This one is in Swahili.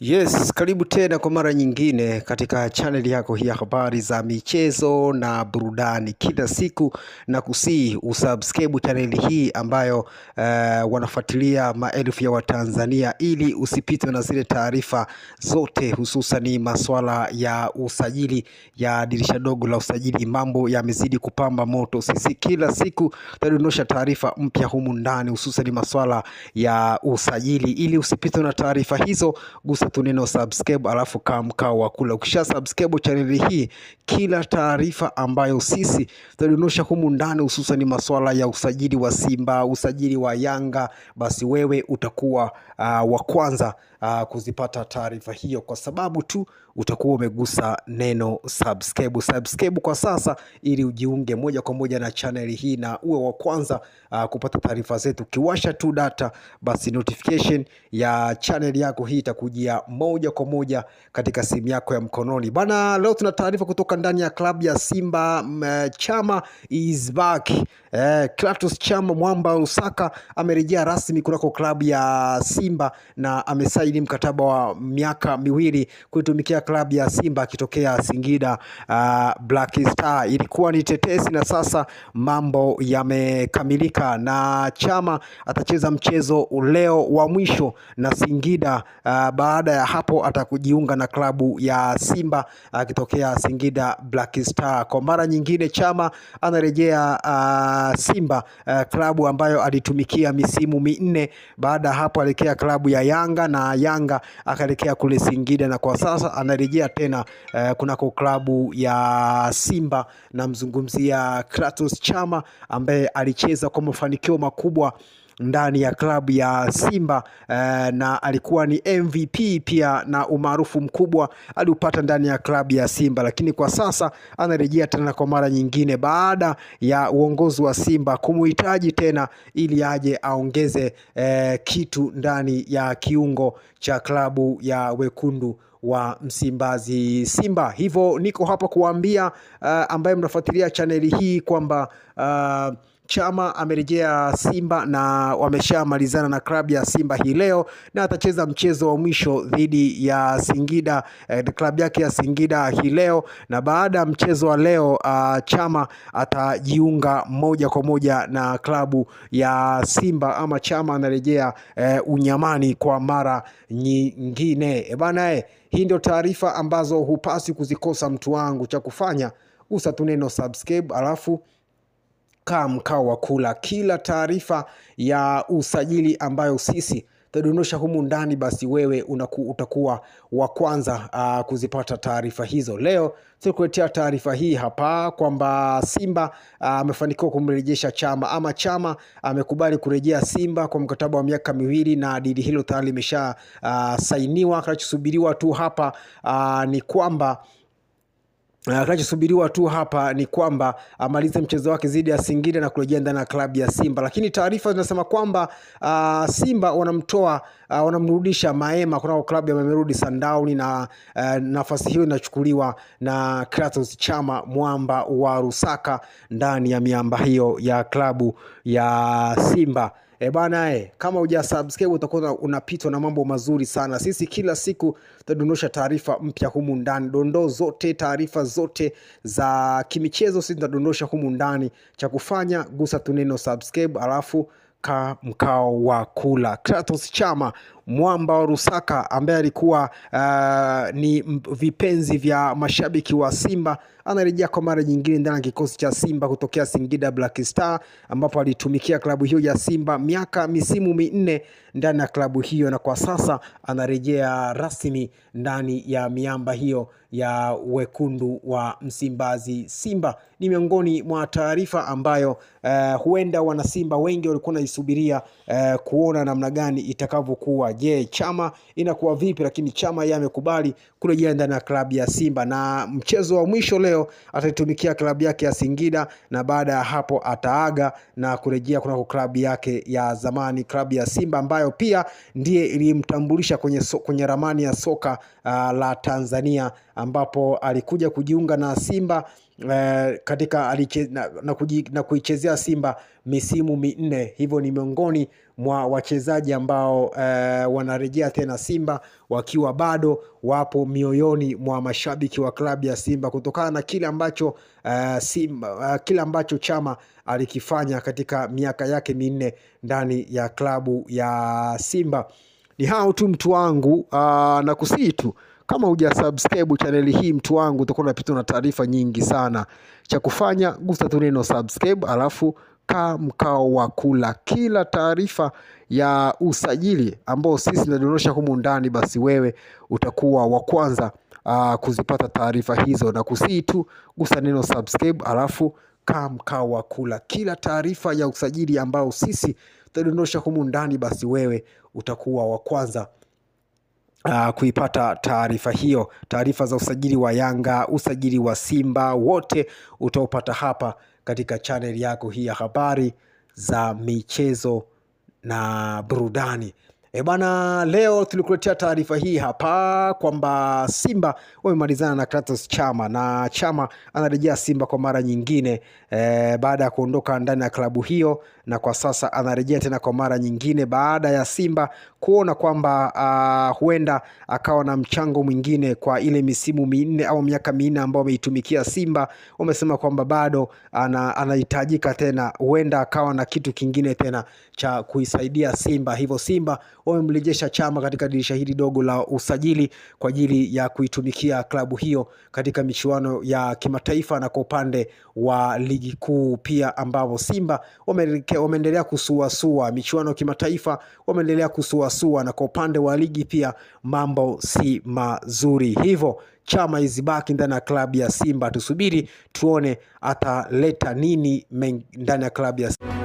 Yes, karibu tena kwa mara nyingine katika channel yako hii ya habari za michezo na burudani kila siku, na kusii usubscribe channel hii ambayo wanafuatilia maelfu ya Watanzania ili usipitwe na zile taarifa zote, hususan masuala ya usajili ya dirisha dogo la usajili. Mambo yamezidi kupamba moto, sisi kila siku tunadondosha taarifa mpya humu ndani, hususan masuala ya usajili. Ili usipitwe na taarifa hizo, gusa tu neno subscribe alafu kaa mkao wa kula. Ukisha subscribe channel hii, kila taarifa ambayo sisi tutadondosha humu ndani, hususan masuala ya usajili wa Simba, usajili wa Yanga, basi wewe utakuwa wa kwanza kuzipata taarifa hiyo, kwa sababu tu utakuwa umegusa neno subscribe kwa sasa, ili ujiunge moja kwa moja na channel hii na uwe wa kwanza kupata taarifa zetu. Kiwasha tu data, basi notification ya channel yako hii itakujia moja kwa moja katika simu yako ya mkononi. Bana, leo tuna taarifa kutoka ndani ya klabu ya Simba. Chama is back. Clatous Chama Mwamba Lusaka amerejea rasmi kunako klabu ya Simba na amesaini mkataba wa miaka miwili kuitumikia klabu ya Simba akitokea Singida Black Star. Ilikuwa ni tetesi na sasa mambo yamekamilika, na Chama atacheza mchezo leo wa mwisho na Singida. Baada ya hapo atakujiunga na klabu ya Simba akitokea Singida Black Star. Kwa mara nyingine Chama anarejea Simba, klabu ambayo alitumikia misimu minne. Baada ya hapo alikea klabu ya Yanga na Yanga akaelekea kule Singida, na kwa sasa anarejea tena kunako klabu ya Simba. Na mzungumzia Clatous Chama ambaye alicheza kwa mafanikio makubwa ndani ya klabu ya Simba, na alikuwa ni MVP pia, na umaarufu mkubwa aliupata ndani ya klabu ya Simba, lakini kwa sasa anarejea tena kwa mara nyingine baada ya uongozi wa Simba kumuhitaji tena ili aje aongeze kitu ndani ya kiungo cha klabu ya wekundu wa Msimbazi Simba. Hivyo niko hapa kuambia ambaye mnafuatilia channel hii kwamba Chama amerejea Simba na wameshamalizana na klabu ya Simba hii leo, na atacheza mchezo wa mwisho dhidi ya Singida, klabu yake ya Singida hii leo. Na baada ya mchezo wa leo Chama atajiunga moja kwa moja na klabu ya Simba, ama Chama anarejea unyamani kwa mara nyingine. Bana, hii ndio taarifa ambazo hupasi kuzikosa mtu wangu. Cha kufanya usa tu neno subscribe alafu kaa mkao wa kula. Kila taarifa ya usajili ambayo sisi tutadondosha humu ndani, basi wewe utakuwa wa kwanza kuzipata taarifa hizo. Leo tukuletea taarifa hii hapa kwamba Simba amefanikiwa kumrejesha Chama, ama Chama amekubali kurejea Simba kwa mkataba wa miaka miwili, na dili hilo tayari limesha sainiwa. Kinachosubiriwa tu hapa ni kwamba amalize mchezo wake dhidi ya Singida na kurejea ndani ya klabu ya Simba. Lakini taarifa zinasema kwamba Simba wanamrudisha Maema kunako klabu ya Mamelodi Sundowns, na nafasi hiyo inachukuliwa na Clatous Chama Mwamba wa Lusaka ndani ya miamba hiyo ya klabu ya Simba. Bana, kama uja subscribe utakuwa unapitwa na mambo mazuri sana. Sisi kila siku tutadondosha taarifa mpya humu ndani, dondoo zote, taarifa zote za kimichezo sisi tutadondosha humu ndani. Cha kufanya gusa tu neno subscribe alafu kaa mkao wa kula. Clatous Chama Mwamba wa Lusaka ambaye alikuwa ni vipenzi vya mashabiki wa Simba anarejea kwa mara nyingine ndani ya kikosi cha Simba kutokea Singida Black Star, ambapo alitumikia klabu hiyo ya Simba misimu minne ndani ya klabu hiyo, na kwa sasa anarejea rasmi ndani ya miamba hiyo ya wekundu wa Msimbazi Simba. Ni miongoni mwa taarifa ambayo huenda wana Simba wengi walikuwa wanaisubiria kuona namna gani itakavyokuwa. Je, Chama inakuwa vipi? Lakini Chama yeye amekubali kurejea ndani ya klabu ya Simba, na mchezo wa mwisho leo ataitumikia klabu yake ya Singida, na baada ya hapo ataaga na kurejea kunako klabu yake ya zamani, klabu ya Simba ambayo pia ndiye ilimtambulisha kwenye ramani ya soka la Tanzania, ambapo alikuja kujiunga na Simba katika na kuichezea Simba misimu minne. Hivyo ni miongoni mwa wachezaji ambao wanarejea tena Simba wakiwa bado wapo mioyoni mwa mashabiki wa klabu ya Simba kutokana na kile ambacho kile ambacho Chama alikifanya katika miaka yake minne ndani ya klabu ya Simba. Ni hao tu mtu wangu, na kusii tu kama huja subscribe channel hii mtu wangu, utakuwa unapitwa na taarifa nyingi sana. Cha kufanya gusa tu neno subscribe, alafu kaa mkao wa kula kila taarifa ya usajili ambao sisi tunadondosha humu ndani, basi wewe utakuwa wa kwanza kuzipata taarifa hizo. Na kusii tu gusa neno subscribe, alafu kaa mkao wa kula kila taarifa ya usajili ambao sisi tutadondosha humu ndani, basi wewe utakuwa wa kwanza kuipata taarifa hiyo. Taarifa za usajili wa Yanga, usajili wa Simba, wote utaupata hapa katika channel yako hii ya habari za michezo na burudani. Bana, leo tulikuletea taarifa hii hapa kwamba Simba wamemalizana na Clatous Chama, na Chama anarejea Simba kwa mara nyingine baada ya kuondoka ndani ya klabu hiyo, na kwa sasa anarejea tena kwa mara nyingine baada ya Simba kuona kwamba huenda akawa na mchango mwingine kwa ile misimu minne au miaka minne ambayo ameitumikia Simba. Wamesema kwamba bado anahitajika tena, huenda akawa na kitu kingine tena cha kuisaidia Simba. Hivyo Simba wamemrejesha Chama katika dirisha hili dogo la usajili kwa ajili ya kuitumikia klabu hiyo katika michuano ya kimataifa na kwa upande wa ligi kuu pia, ambapo Simba wameendelea kusuasua michuano kimataifa, wameendelea kusuasua, na kwa upande wa ligi pia mambo si mazuri. Hivyo Chama izibaki ndani ya klabu ya Simba, tusubiri tuone ataleta nini ndani ya klabu ya Simba.